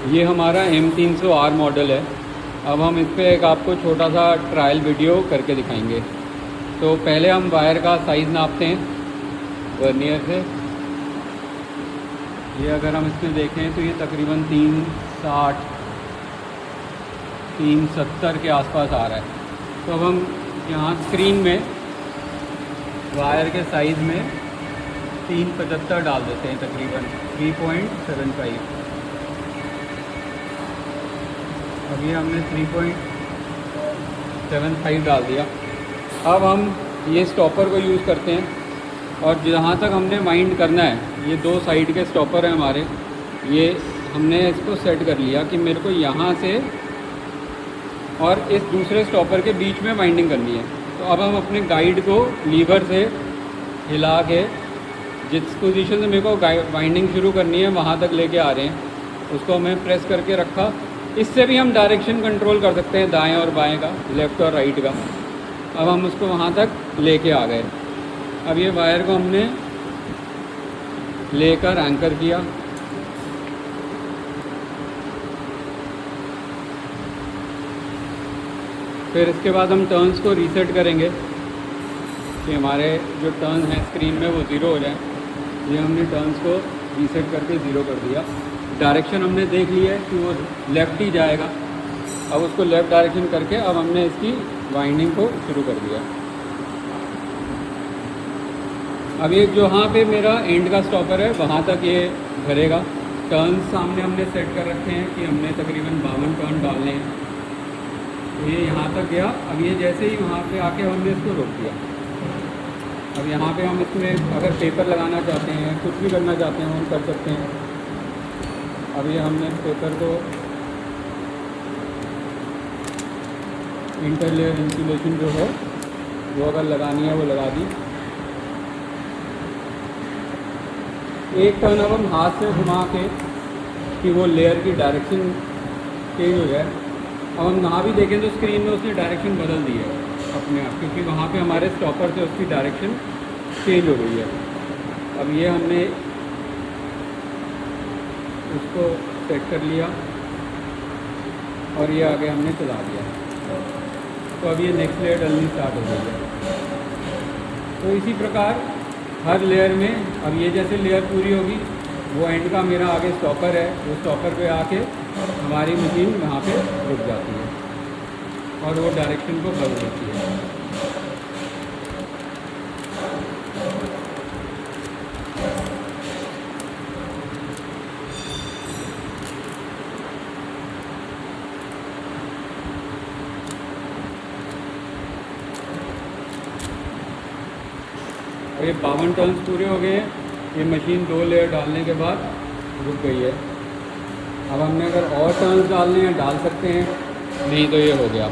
ये हमारा M300R model है। अब हम इस पर एक आपको छोटा सा ट्रायल वीडियो करके दिखाएंगे। तो पहले हम वायर का साइज़ नापते हैं वर्नियर से। ये अगर हम इसमें देखें तो ये तकरीबन 360 370 के आसपास आ रहा है। तो अब हम यहाँ स्क्रीन में वायर के साइज़ में 375 डाल देते हैं, तकरीबन 3.75। अभी हमने 3.75 डाल दिया। अब हम ये स्टॉपर को यूज़ करते हैं और जहाँ तक हमने वाइंड करना है, ये 2 साइड के स्टॉपर हैं हमारे, ये हमने इसको सेट कर लिया कि मेरे को यहाँ से और इस दूसरे स्टॉपर के बीच में वाइंडिंग करनी है। तो अब हम अपने गाइड को लीवर से हिला के जिस पोजीशन से मेरे को वाइंडिंग शुरू करनी है वहाँ तक लेके आ रहे हैं, उसको हमें प्रेस करके रखा। इससे भी हम डायरेक्शन कंट्रोल कर सकते हैं, दाएं और बाएं का, लेफ़्ट और राइट का। अब हम उसको वहाँ तक लेके आ गए। अब ये वायर को हमने लेकर एंकर किया। फिर इसके बाद हम टर्न्स को रीसेट करेंगे कि हमारे जो टर्न हैं स्क्रीन में वो 0 हो जाए। ये हमने टर्न्स को रीसेट करके 0 कर दिया। डायरेक्शन हमने देख लिया है कि वो लेफ़्ट ही जाएगा। अब उसको लेफ़्ट डायरेक्शन करके अब हमने इसकी वाइंडिंग को शुरू कर दिया। अब ये जहाँ पे मेरा एंड का स्टॉपर है वहाँ तक ये भरेगा। टर्न्स सामने हमने सेट कर रखे हैं कि हमने तकरीबन 52 टर्न डालने हैं। तो ये यहाँ तक गया। अब ये जैसे ही वहाँ पे आके हमने इसको रोक दिया। अब यहाँ पे हम इसमें अगर पेपर लगाना चाहते हैं, कुछ भी करना चाहते हैं, हम कर सकते हैं। अब ये हमने पेपर को इंटरलेयर इंसुलेशन जो है वो अगर लगानी है वो लगा दी। एक टर्न अब हम हाथ से घुमा के कि वो लेयर की डायरेक्शन चेंज हो जाए। अब हम यहाँ भी देखें तो स्क्रीन में उसने डायरेक्शन बदल दी है अपने आप, क्योंकि वहाँ पे हमारे स्टॉपर से उसकी डायरेक्शन चेंज हो गई है। अब ये हमने उसको सेट कर लिया और ये आगे हमने चला दिया। तो अब ये नेक्स्ट लेयर डलनी स्टार्ट हो गई है। तो इसी प्रकार हर लेयर में अब ये जैसे लेयर पूरी होगी, वो एंड का मेरा आगे स्टॉपर है, वो स्टॉपर पे आके हमारी मशीन वहाँ पे रुक जाती है और वो डायरेक्शन को बदल देती है। और ये 52 टर्न्स पूरे हो गए हैं। ये मशीन 2 लेयर डालने के बाद रुक गई है। अब हमने अगर और टर्न्स डालने हैं डाल सकते हैं, नहीं तो ये हो गया।